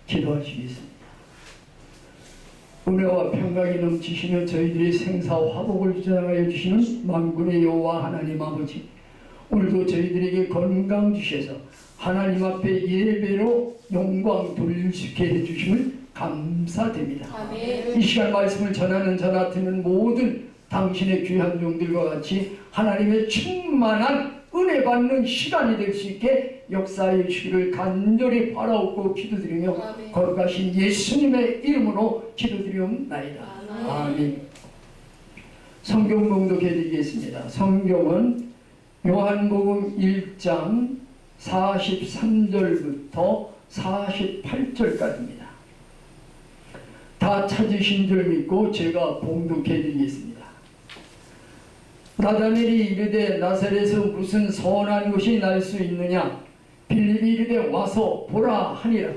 기도하시겠습니다. 은혜와 평강이 넘치시며 저희들의 생사 화복을 주장하여 주시는 만군의 여호와 하나님 아버지, 오늘도 저희들에게 건강 주셔서 하나님 앞에 예배로 영광 돌릴 수 있게 해주심을 감사드립니다. 아멘. 이 시간 말씀을 전하는 저나 듣는 모든 당신의 귀한 종들과 같이 하나님의 충만한 은혜 받는 시간이 될 수 있게 역사해 주시기를 간절히 바라옵고 기도드리며 아멘. 거룩하신 예수님의 이름으로 기도드리옵나이다. 아멘. 아멘. 성경 봉독해 드리겠습니다. 성경은 요한복음 1장 43절부터 48절까지입니다. 다 찾으신 줄 믿고 제가 봉독해 드리겠습니다. 나다넬이 이르되 나사렛에서 무슨 선한 것이 날 수 있느냐? 빌립이 이르되 와서 보라 하니라.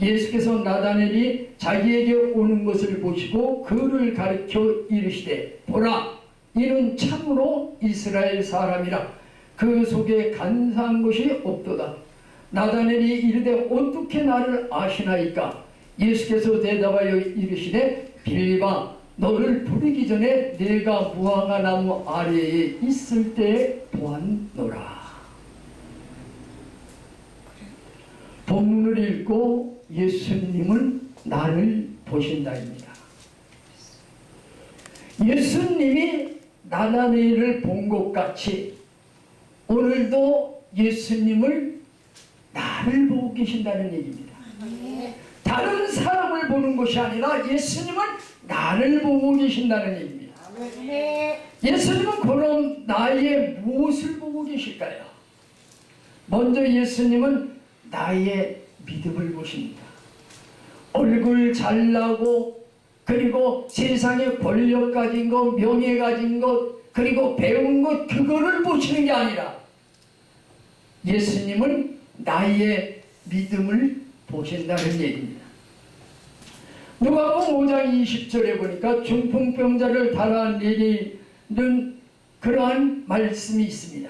예수께서 나다넬이 자기에게 오는 것을 보시고 그를 가리켜 이르시되 보라, 이는 참으로 이스라엘 사람이라. 그 속에 간사한 것이 없도다. 나다넬이 이르되 어떻게 나를 아시나이까? 예수께서 대답하여 이르시되 빌립아, 너를 부르기 전에 내가 무화과 나무 아래에 있을 때에 보았노라. 본문을 읽고 예수님은 나를 보신다입니다. 예수님이 나다넬을 본 것 같이 오늘도 예수님을 나를 보고 계신다는 얘기입니다. 다른 사람을 보는 것이 아니라 예수님은 나를 보고 계신다는 얘기입니다. 예수님은 그럼 나의 무엇을 보고 계실까요? 먼저 예수님은 나의 믿음을 보십니다. 얼굴 잘나고 그리고 세상에 권력 가진 것, 명예 가진 것, 그리고 배운 것, 그거를 보시는 게 아니라 예수님은 나의 믿음을 보신다는 얘기입니다. 누가복음 5장 20절에 보니까 중풍병자를 달아내리는 그러한 말씀이 있습니다.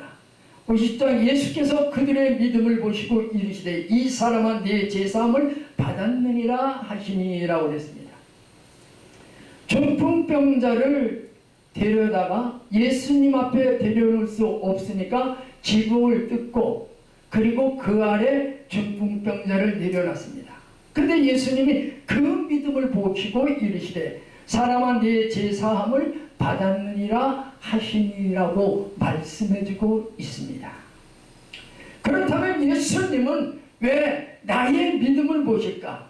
50장 예수께서 그들의 믿음을 보시고 이르시되 이 사람은 내 제사함을 받았느니라 하시니라고 그랬습니다. 중풍병자를 데려다가 예수님 앞에 데려올 수 없으니까 지붕을 뜯고 그리고 그 아래 중풍병자를 내려놨습니다. 근데 예수님이 그 믿음을 보시고 이르시되 사람아 내 제사함을 받았느니라 하시니라고 말씀해주고 있습니다. 그렇다면 예수님은 왜 나의 믿음을 보실까?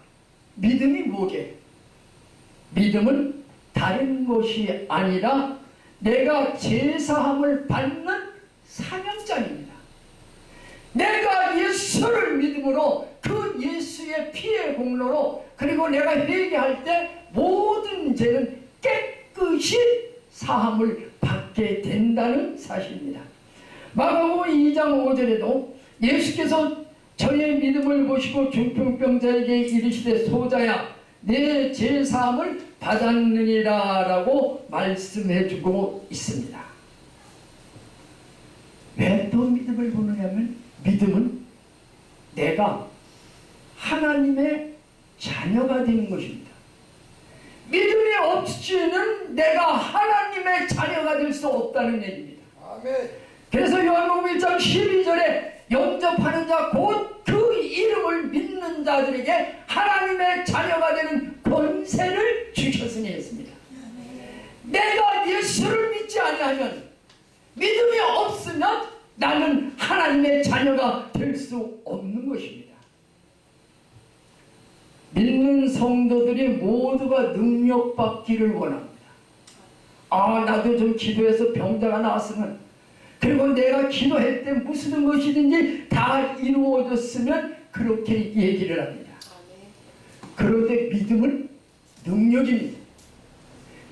믿음이 뭐게? 믿음은 다른 것이 아니라 내가 제사함을 받는 사명장입니다. 내가 예수를 믿음으로 그 예수의 피의 공로로 그리고 내가 회개할 때 모든 죄는 깨끗이 사함을 받게 된다는 사실입니다. 마가복음 2장 5절에도 예수께서 저의 믿음을 보시고 중풍병자에게 이르시되 소자야 내 죄사함을 받았느니라 라고 말씀해주고 있습니다. 왜 또 믿음을 보느냐면 믿음은 내가 하나님의 자녀가 되는 것입니다. 믿음이 없이는 내가 하나님의 자녀가 될 수 없다는 얘기입니다. 아멘. 그래서 요한복음 1장 12절에 영접하는 자 곧 그 이름을 믿는 자들에게 하나님의 자녀가 되는 권세를 주셨으니 했습니다. 내가 예수를 믿지 아니하면 믿음이 없으면 나는 하나님의 자녀가 될 수 없는 것입니다. 믿는 성도들이 모두가 능력받기를 원합니다. 나도 좀 기도해서 병자가 나왔으면 그리고 내가 기도할 때 무슨 것이든지 다 이루어졌으면 그렇게 얘기를 합니다. 그런데 믿음은 능력입니다.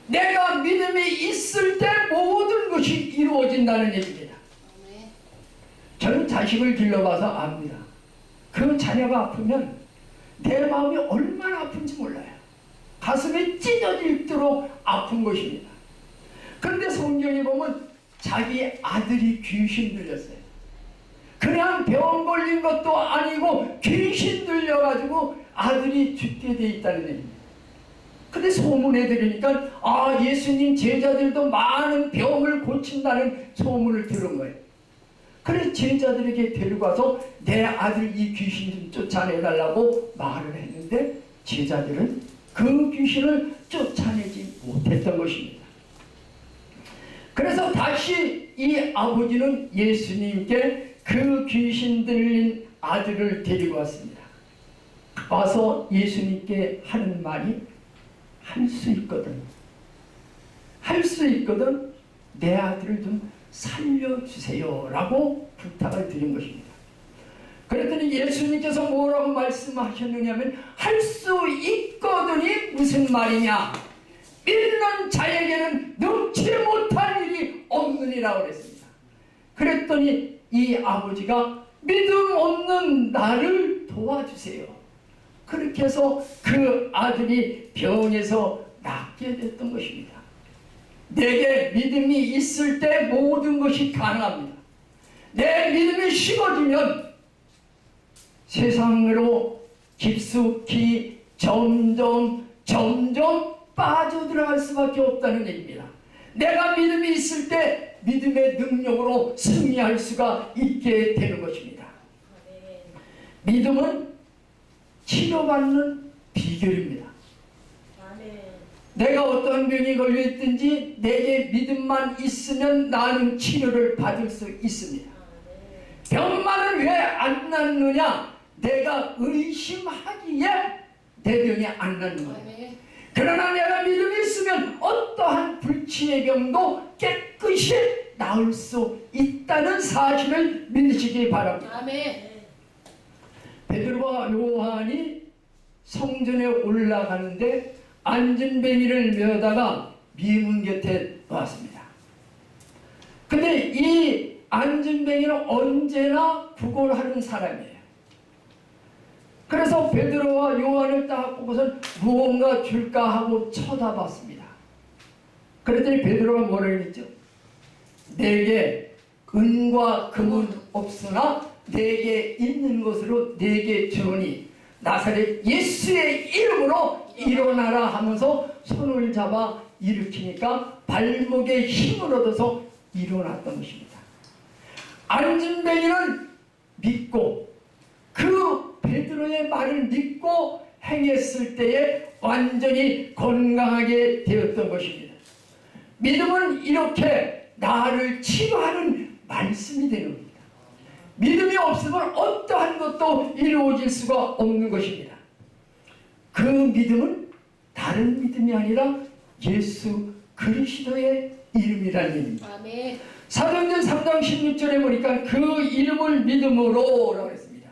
내가 믿음이 있을 때 모든 것이 이루어진다는 얘기입니다. 저는 자식을 길러봐서 압니다. 그 자녀가 아프면 내 마음이 얼마나 아픈지 몰라요. 가슴이 찢어질도록 아픈 것입니다. 그런데 성경에 보면 자기 아들이 귀신 들렸어요. 그냥 병 걸린 것도 아니고 귀신 들려가지고 병으로 아들이 죽게 돼 있다는 얘기입니다. 근데 소문에 들으니까 예수님 제자들도 많은 병을 고친다는 소문을 들은 거예요. 그래서 제자들에게 데리고 와서 내 아들 이 귀신 좀 쫓아내달라고 말을 했는데 제자들은 그 귀신을 쫓아내지 못했던 것입니다. 그래서 다시 이 아버지는 예수님께 그 귀신 들린 아들을 데리고 왔습니다. 와서 예수님께 하는 말이 할 수 있거든. 할 수 있거든. 내 아들을 좀 살려주세요. 라고 부탁을 드린 것입니다. 그랬더니 예수님께서 뭐라고 말씀하셨느냐면 할 수 있거든이 무슨 말이냐. 믿는 자에게는 넘지 못할 일이 없느니라 그랬습니다. 그랬더니 이 아버지가 믿음 없는 나를 도와주세요. 그렇게 해서 그 아들이 병에서 낫게 됐던 것입니다. 내게 믿음이 있을 때 모든 것이 가능합니다. 내 믿음이 식어지면 세상으로 깊숙이 점점 빠져들어갈 수밖에 없다는 얘기입니다. 내가 믿음이 있을 때 믿음의 능력으로 승리할 수가 있게 되는 것입니다. 믿음은 치료받는 비결입니다. 내가 어떤 병이 걸려있든지 내게 믿음만 있으면 나는 치료를 받을 수 있습니다. 병만은 왜 안 낫느냐? 내가 의심하기에 내 병이 안 낫는 거예요. 그러나 내가 믿음이 있으면 어떠한 불치의 병도 깨끗이 나을 수 있다는 사실을 믿으시기 바랍니다. 아멘. 베드로와 요한이 성전에 올라가는데 안진뱅이를 메다가 미문 곁에 놓았습니다. 근데 이 안진뱅이는 언제나 구걸하는 사람이에요. 그래서 베드로와 요한을 딱 보고선 무언가 줄까 하고 쳐다봤습니다. 그랬더니 베드로가 뭐라고 했죠? 내게 은과 금은 없으나 내게 있는 것으로 내게 주노니 나사렛 예수의 이름으로 일어나라 하면서 손을 잡아 일으키니까 발목에 힘을 얻어서 일어났던 것입니다. 안진뱅이는 믿고 그 베드로의 말을 믿고 행했을 때에 완전히 건강하게 되었던 것입니다. 믿음은 이렇게 나를 치료하는 말씀이 되는 겁니다. 믿음이 없으면 어떠한 것도 이루어질 수가 없는 것입니다. 그 믿음은 다른 믿음이 아니라 예수 그리스도의 이름이라는 얘기입니다. 아멘. 사도행전 3장 16절에 보니까 그 이름을 믿음으로 라고 했습니다.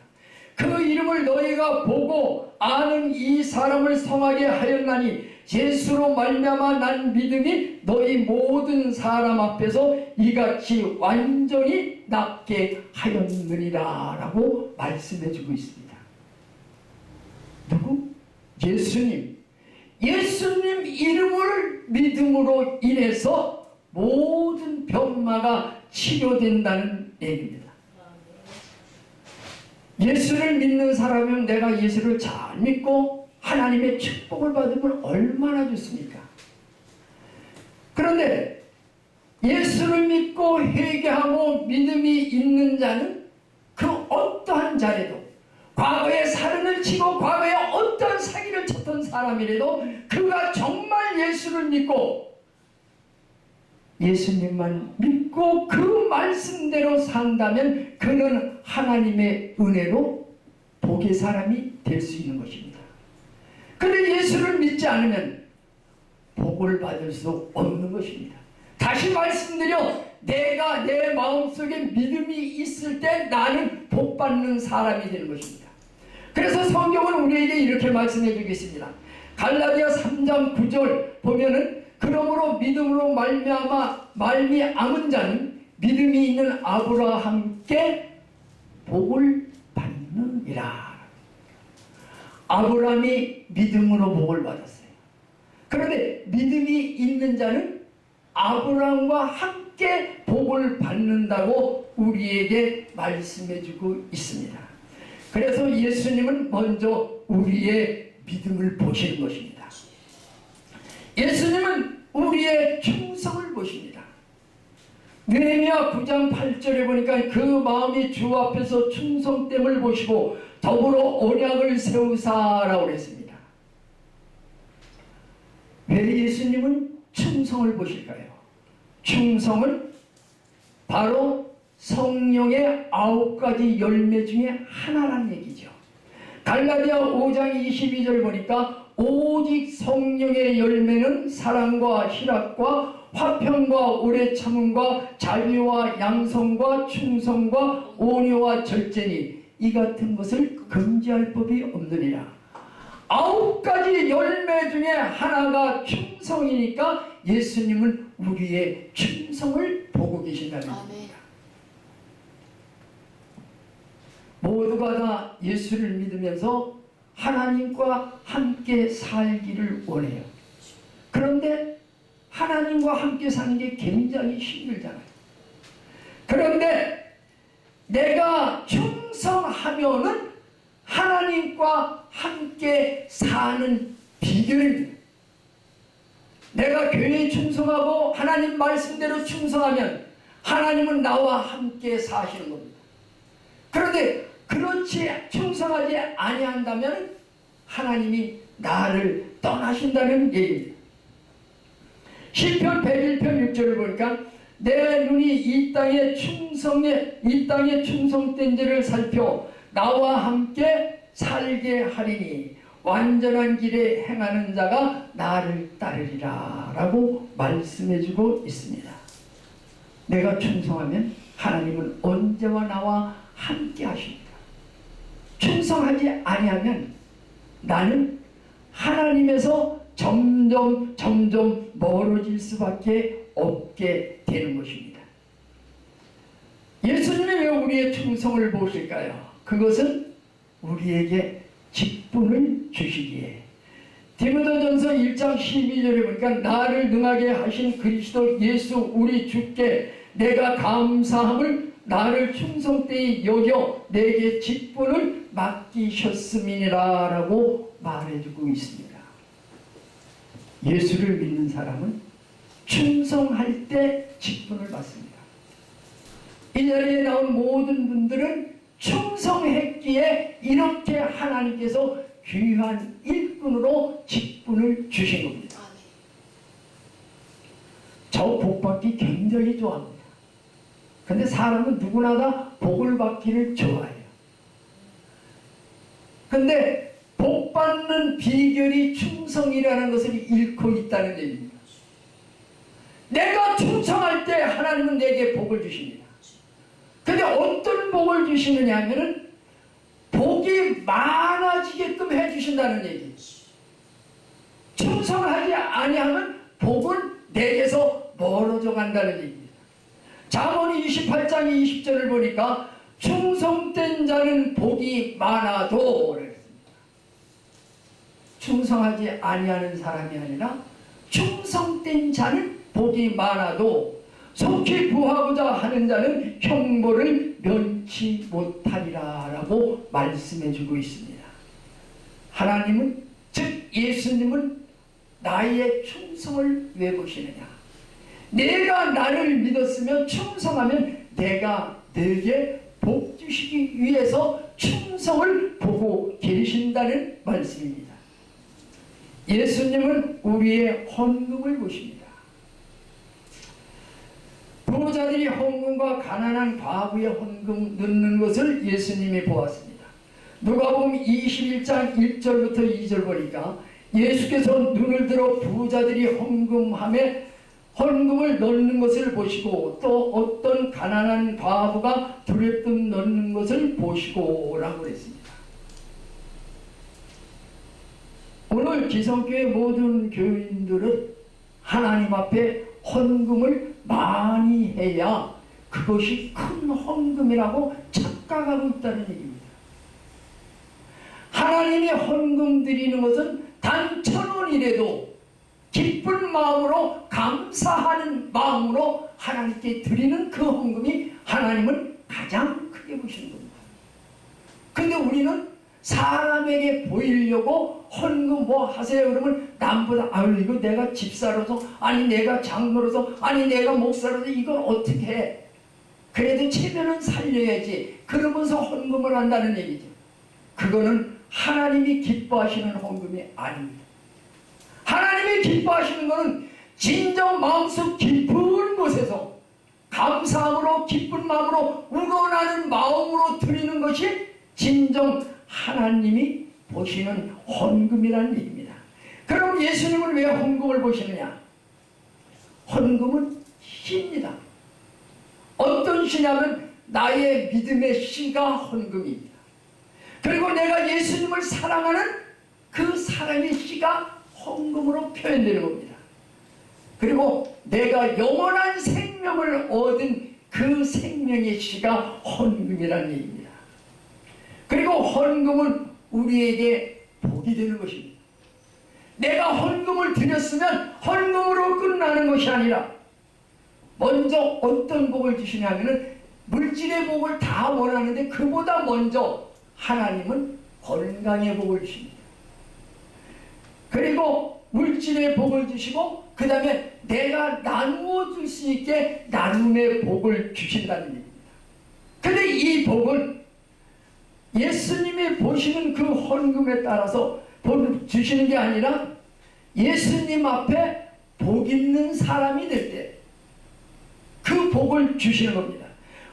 그 이름을 너희가 보고 아는 이 사람을 성하게 하였나니 예수로 말미암아 난 믿음이 너희 모든 사람 앞에서 이같이 완전히 낫게 하였느니라 라고 말씀해주고 있습니다. 누구? 예수님. 예수님 이름을 믿음으로 인해서 모든 병마가 치료된다는 얘기입니다. 예수를 믿는 사람은 내가 예수를 잘 믿고 하나님의 축복을 받으면 얼마나 좋습니까? 그런데 예수를 믿고 회개하고 믿음이 있는 자는 그 어떠한 자라도 과거에 살인을 치고 과거에 어떤 사기를 쳤던 사람이라도 그가 정말 예수를 믿고 예수님만 믿고 그 말씀대로 산다면 그는 하나님의 은혜로 복의 사람이 될 수 있는 것입니다. 그런데 예수를 믿지 않으면 복을 받을 수 없는 것입니다. 다시 말씀드려 내가 내 마음속에 믿음이 있을 때 나는 복 받는 사람이 되는 것입니다. 그래서 성경은 우리에게 이렇게 말씀해 주겠습니다. 갈라디아 3장 9절 보면은 그러므로 믿음으로 말미암은 자는 믿음이 있는 아브라함께 복을 받느니라. 아브라함이 믿음으로 복을 받았어요. 그런데 믿음이 있는 자는 아브라함과 함께 복을 받는다고 우리에게 말씀해 주고 있습니다. 그래서 예수님은 먼저 우리의 믿음을 보시는 것입니다. 예수님은 우리의 충성을 보십니다. 느헤미야 9장 8절에 보니까 그 마음이 주 앞에서 충성됨을 보시고 더불어 언약을 세우사라고 그랬습니다. 왜 예수님은 충성을 보실까요? 충성은 바로 성령의 9가지 열매 중에 하나라는 얘기죠. 갈라디아 5장 22절 보니까 오직 성령의 열매는 사랑과 희락과 화평과 오래 참음과 자비와 양성과 충성과 온유와 절제니 이 같은 것을 금지할 법이 없느니라. 9가지 열매 중에 하나가 충성이니까 예수님은 우리의 충성을 보고 계신다는 겁니다. 모두가 다 예수를 믿으면서 하나님과 함께 살기를 원해요. 그런데 하나님과 함께 사는 게 굉장히 힘들잖아요. 그런데 내가 충성하면은 하나님과 함께 사는 비결입니다. 내가 교회에 충성하고 하나님 말씀대로 충성하면 하나님은 나와 함께 사시는 겁니다. 그런데 그렇지 충성하지 아니한다면 하나님이 나를 떠나신다는 얘기입니다. 시편 101편 6절을 보니까 내 눈이 이 땅의 충성된 자를 살펴 나와 함께 살게 하리니 완전한 길에 행하는 자가 나를 따르리라 라고 말씀해주고 있습니다. 내가 충성하면 하나님은 언제와 나와 함께 하십니다. 충성하지 아니하면 나는 하나님에서 점점 멀어질 수밖에 없게 되는 것입니다. 예수님이 왜 우리의 충성을 보실까요? 그것은 우리에게 직분을 주시기에. 디모데전서 1장 12절에 보니까 나를 능하게 하신 그리스도 예수 우리 주께 내가 감사함을 나를 충성되이 여겨 내게 직분을 맡기셨음이니라 라고 말해주고 있습니다. 예수를 믿는 사람은 충성할 때 직분을 받습니다. 이 자리에 나온 모든 분들은 충성했기에 이렇게 하나님께서 귀한 일꾼으로 직분을 주신 겁니다. 저 복받기 굉장히 좋아합니다. 근데 사람은 누구나 다 복을 받기를 좋아해요. 근데 복받는 비결이 충성이라는 것을 잃고 있다는 얘기입니다. 내가 충성할 때 하나님은 내게 복을 주십니다. 근데 어떤 복을 주시느냐 하면은 복이 많아지게끔 해주신다는 얘기예요. 충성하지 아니하면 복은 내게서 멀어져 간다는 얘기입니다. 잠언 28장 20절을 보니까 충성된 자는 복이 많아도 그랬습니다. 충성하지 아니하는 사람이 아니라 충성된 자는 복이 많아도 속히 부하고자 하는 자는 형벌을 면치 못하리라 라고 말씀해주고 있습니다. 하나님은 즉 예수님은 나의 충성을 왜 보시느냐? 내가 나를 믿었으면 충성하면 내가 내게 복 주시기 위해서 충성을 보고 계신다는 말씀입니다. 예수님은 우리의 헌금을 보십니다. 부자들이 헌금과 가난한 과부의 헌금 넣는 것을 예수님이 보았습니다. 누가복음 21장 1절부터 2절 보니까 예수께서 눈을 들어 부자들이 헌금을 넣는 것을 보시고 또 어떤 가난한 과부가 두렵듯 넣는 것을 보시고 라고 했습니다. 오늘 기성교회 모든 교인들은 하나님 앞에 헌금을 많이 해야 그것이 큰 헌금이라고 착각하고 있다는 얘기입니다. 하나님이 헌금 드리는 것은 단 1,000원이라도 기쁜 마음으로 감사하는 마음으로 하나님께 드리는 그 헌금이 하나님은 가장 크게 보시는 겁니다. 근데 우리는 사람에게 보이려고 헌금 뭐 하세요 그러면 남보다 아유 이거 내가 집사로서 아니 내가 장로로서 아니 내가 목사로서 이걸 어떻게 해. 그래도 체면은 살려야지 그러면서 헌금을 한다는 얘기죠. 그거는 하나님이 기뻐하시는 헌금이 아닙니다. 하나님이 기뻐하시는 것은 진정 마음속 깊은 곳에서 감사함으로 기쁜 마음으로 우러나는 마음으로 드리는 것이 진정 하나님이 보시는 헌금이라는 얘기입니다. 그럼 예수님은 왜 헌금을 보시느냐? 헌금은 시입니다. 어떤 시냐면 나의 믿음의 시가 헌금입니다. 그리고 내가 예수님을 사랑하는 그 사랑의 시가 헌금으로 표현되는 겁니다. 그리고 내가 영원한 생명을 얻은 그 생명의 시가 헌금이라는 얘기입니다. 그리고 헌금은 우리에게 복이 되는 것입니다. 내가 헌금을 드렸으면 헌금으로 끝나는 것이 아니라 먼저 어떤 복을 주시냐면은 물질의 복을 다 원하는데 그보다 먼저 하나님은 건강의 복을 주십니다. 그리고 물질의 복을 주시고 그 다음에 내가 나누어 줄 수 있게 나눔의 복을 주신다는 얘기입니다. 근데 이 복은 예수님이 보시는 그 헌금에 따라서 주시는 게 아니라 예수님 앞에 복 있는 사람이 될 때 그 복을 주시는 겁니다.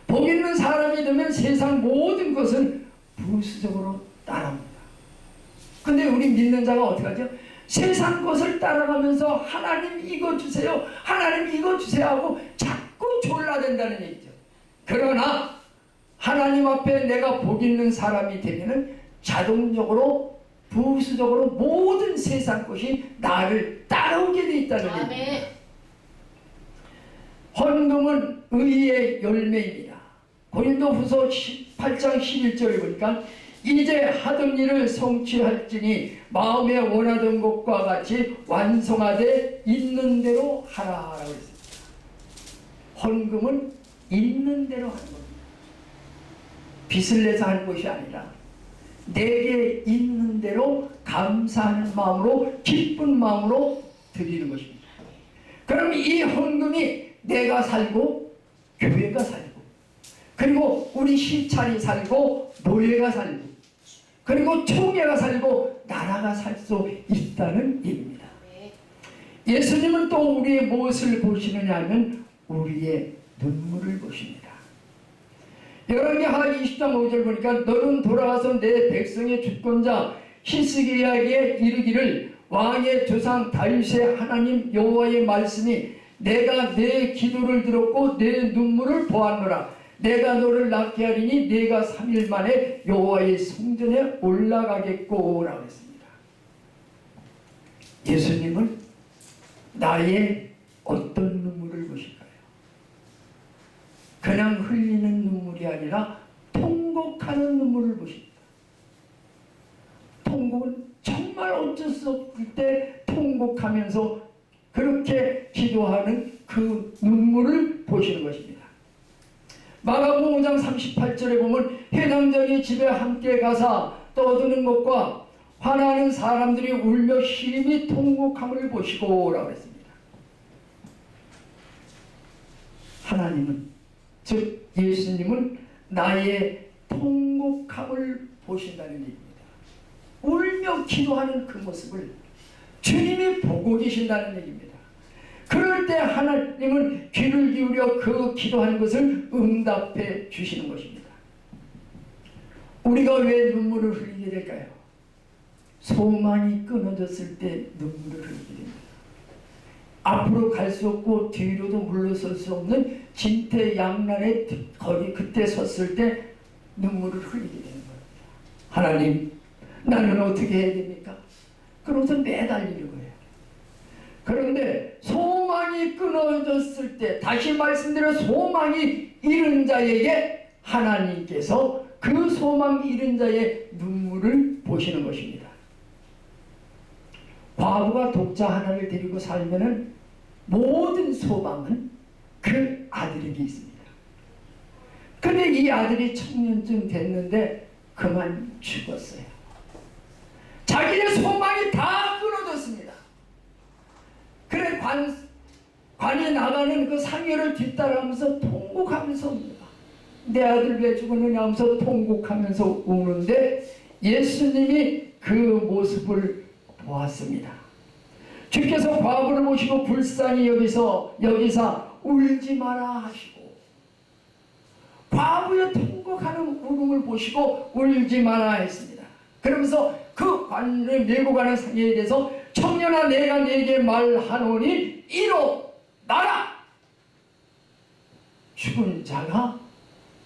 복 있는 사람이 되면 세상 모든 것은 부수적으로 따라옵니다. 근데 우리 믿는 자가 어떻게 하죠? 세상 것을 따라가면서 하나님 이거 주세요, 하나님 이거 주세요 하고 자꾸 졸라댄다는 얘기죠. 그러나 하나님 앞에 내가 복 있는 사람이 되면은 자동적으로 부수적으로 모든 세상 것이 나를 따라오게 돼 있다는 얘기입니다. 헌금은 의의 열매입니다. 고린도후서 8장 11절에 보니까 이제 하던 일을 성취할지니 마음에 원하던 것과 같이 완성하되 있는 대로 하라라고 했습니다. 헌금은 있는 대로 하는 겁니다. 빚을 내서 하는 것이 아니라 내게 있는 대로 감사하는 마음으로 기쁜 마음으로 드리는 것입니다. 그럼 이 헌금이 내가 살고 교회가 살고 그리고 우리 시찰이 살고 노예가 살고 그리고 총회가 살고 나라가 살 수 있다는 얘기입니다. 예수님은 또 우리의 무엇을 보시느냐 하면 우리의 눈물을 보십니다. 열왕기하 20장 5절 보니까 너는 돌아와서 내 백성의 주권자 히스기야에게 이르기를 왕의 조상 다윗의 하나님 여호와의 말씀이 내가 내 기도를 들었고 내 눈물을 보았노라. 내가 너를 낫게 하리니 내가 3일 만에 여호와의 성전에 올라가겠고 라고 했습니다. 예수님은 나의 어떤 눈물을 보실까요? 그냥 흘리는 눈물이 아니라 통곡하는 눈물을 보십니다. 통곡은 정말 어쩔 수 없을 때 통곡하면서 그렇게 기도하는 그 눈물을 보시는 것입니다. 마가복음 5장 38절에 보면 회당장이 집에 함께 가사 떠드는 것과 화나는 사람들이 울며 심히 통곡함을 보시고 라고 했습니다. 하나님은 즉 예수님은 나의 통곡함을 보신다는 얘기입니다. 울며 기도하는 그 모습을 주님이 보고 계신다는 얘기입니다. 그럴 때 하나님은 귀를 기울여 그 기도하는 것을 응답해 주시는 것입니다. 우리가 왜 눈물을 흘리게 될까요? 소망이 끊어졌을 때 눈물을 흘리게 됩니다. 앞으로 갈 수 없고 뒤로도 물러설 수 없는 진퇴양난의 거기 그때 섰을 때 눈물을 흘리게 되는 겁니다. 하나님, 나는 어떻게 해야 됩니까? 그러면서 매달리는 거예요. 그런데 소망이 끊어졌을 때 다시 말씀드려 소망이 잃은 자에게 하나님께서 그 소망 잃은 자의 눈물을 보시는 것입니다. 과부가 독자 하나를 데리고 살면은 모든 소망은 그 아들에게 있습니다. 근데 이 아들이 청년쯤 됐는데 그만 죽었어요. 자기의 소망이 다 끊어졌습니다. 그래 관이 나가는 그 상여를 뒤따라가면서 통곡하면서 옵니다. 내 아들 왜 죽었느냐 하면서 통곡하면서 우는데 예수님이 그 모습을 보았습니다. 주께서 과부를 보시고 불쌍히 여기사 울지 마라 하시고, 과부의 통곡하는 울음을 보시고 울지 마라 했습니다. 그러면서 그 관을 메고 가는 상여에 대해서 청년아 내가 네게 말하노니 일어나라. 죽은 자가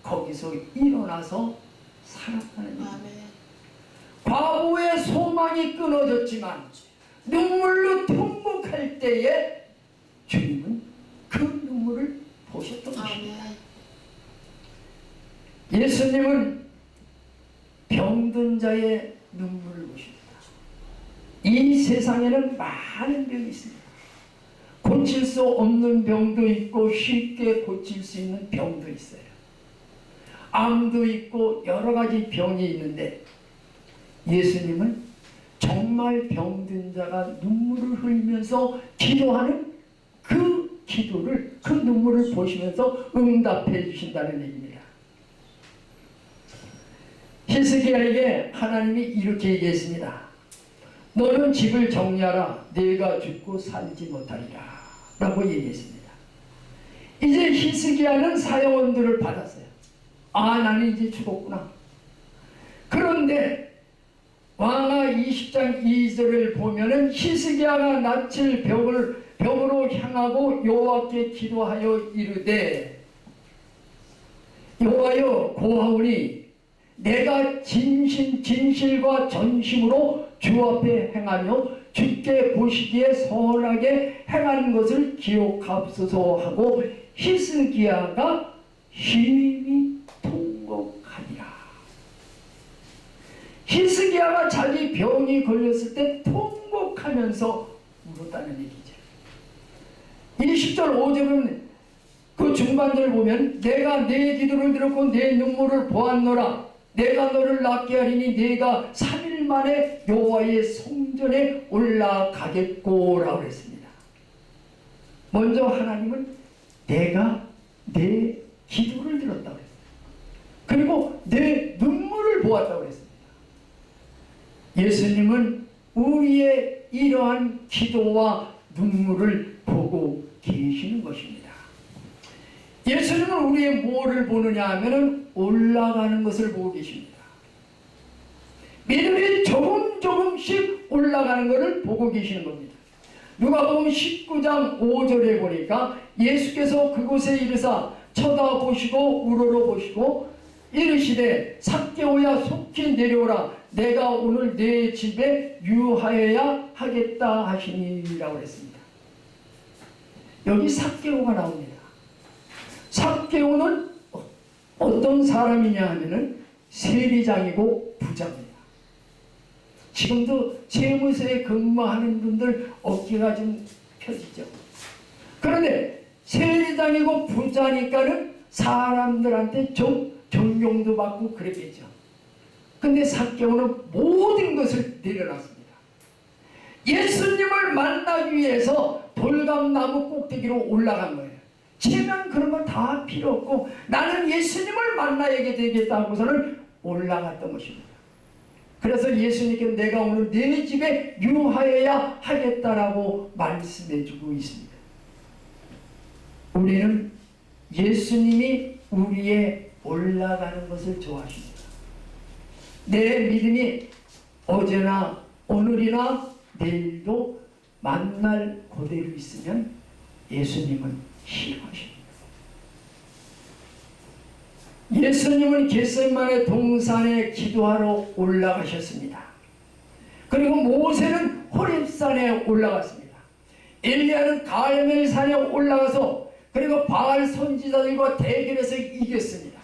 거기서 일어나서 살았다는 얘기입니다. 과부의 소망이 끊어졌지만 눈물로 통곡할 때에 주님은 그 눈물을 보셨던 것입니다. 예수님은 병든 자의 눈물을 보십니다. 이 세상에는 많은 병이 있습니다. 고칠 수 없는 병도 있고 쉽게 고칠 수 있는 병도 있어요. 암도 있고 여러 가지 병이 있는데 예수님은 정말 병든 자가 눈물을 흘리면서 기도하는 그 기도를, 그 눈물을 보시면서 응답해 주신다는 얘기입니다. 히스기야에게 하나님이 이렇게 얘기했습니다. 너는 집을 정리하라. 내가 죽고 살지 못하리라 라고 얘기했습니다. 이제 히스기야는 사형원들을 받았어요. 아, 나는 이제 죽었구나. 그런데 왕하 20장 2절을 보면은 히스기야가 낯을 벽으로 향하고 여호와께 기도하여 이르되, 여호와여 고하오니 내가 진실과 전심으로 주 앞에 행하며 주께 보시기에 선하게 행하는 것을 기억하옵소서 하고 히스기야가 심히 통곡하니라. 히스기야가 자기 병이 걸렸을 때 통곡하면서 울었다는 얘기죠. 20절 5절은 그 중반절을 보면 내가 내 기도를 들었고 내 눈물을 보았노라. 내가 너를 낫게 하리니 내가 3일 만에 여호와의 성전에 올라가겠고 라고 했습니다. 먼저 하나님은 내가 내 기도를 들었다고 했습니다. 그리고 내 눈물을 보았다고 했습니다. 예수님은 우리의 이러한 기도와 눈물을 보고 계시는 것입니다. 예수님은 우리의 뭐를 보느냐 하면 올라가는 것을 보고 계십니다. 믿음이 조금씩 올라가는 것을 보고 계시는 겁니다. 누가복음 19장 5절에 보니까 예수께서 그곳에 이르사 쳐다보시고 우러러보시고 이르시되 삭개오야 속히 내려오라. 내가 오늘 내 집에 유하여야 하겠다 하시니라고 했습니다. 여기 삭개오가 나옵니다. 삭개오는 어떤 사람이냐 하면은 세리장이고 부자입니다. 지금도 세무서에 근무하는 분들 어깨가 좀 펴지죠. 그런데 세리장이고 부자니까는 사람들한테 좀 존경도 받고 그랬겠죠. 근데 삭개오는 모든 것을 내려놨습니다. 예수님을 만나기 위해서 돌감나무 꼭대기로 올라간 거예요. 지금 그런 건 다 필요 없고 나는 예수님을 만나야 되겠다 하고서는 올라갔던 것입니다. 그래서 예수님께 내가 오늘 내 집에 유하여야 하겠다라고 말씀해주고 있습니다. 우리는 예수님이 우리의 올라가는 것을 좋아하십니다. 내 믿음이 어제나 오늘이나 내일도 만날 그대로 있으면 예수님은 싫어하십니다. 예수님은 겟세마네 동산에 기도하러 올라가셨습니다. 그리고 모세는 호렙산에 올라갔습니다. 엘리야는 가르멜산에 올라가서 그리고 바알 선지자들과 대결해서 이겼습니다.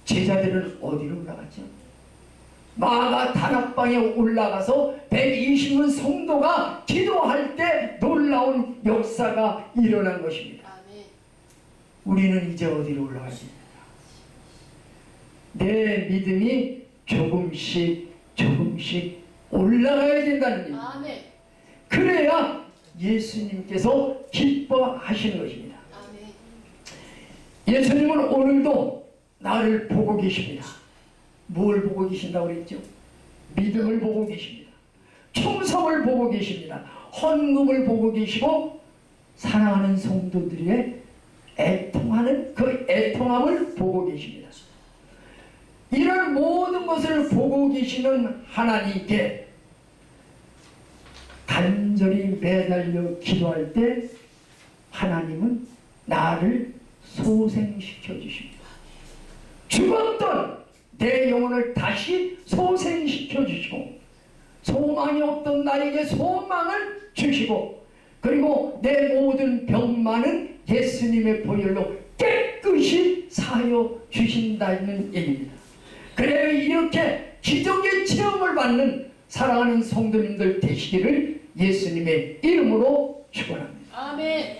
제자들은 어디로 올라갔죠? 마가 다락방에 올라가서 120명 성도가 기도할 때 놀라운 역사가 일어난 것입니다. 우리는 이제 어디로 올라가십니까? 내 믿음이 조금씩 조금씩 올라가야 된다는 얘기입니다. 아멘. 그래야 예수님께서 기뻐하시는 것입니다. 아멘. 예수님은 오늘도 나를 보고 계십니다. 뭘 보고 계신다고 그랬죠? 믿음을 보고 계십니다. 충성을 보고 계십니다. 헌금을 보고 계시고 사랑하는 성도들의 애통하는 그 애통함을 보고 계십니다. 이런 모든 것을 보고 계시는 하나님께 간절히 매달려 기도할 때 하나님은 나를 소생시켜 주십니다. 죽었던 내 영혼을 다시 소생시켜 주시고 소망이 없던 나에게 소망을 주시고 그리고 내 모든 병만은 예수님의 보혈로 깨끗이 사하여 주신다는 얘기입니다. 그래야 이렇게 기적의 체험을 받는 사랑하는 성도님들 되시기를 예수님의 이름으로 축원합니다. 아멘.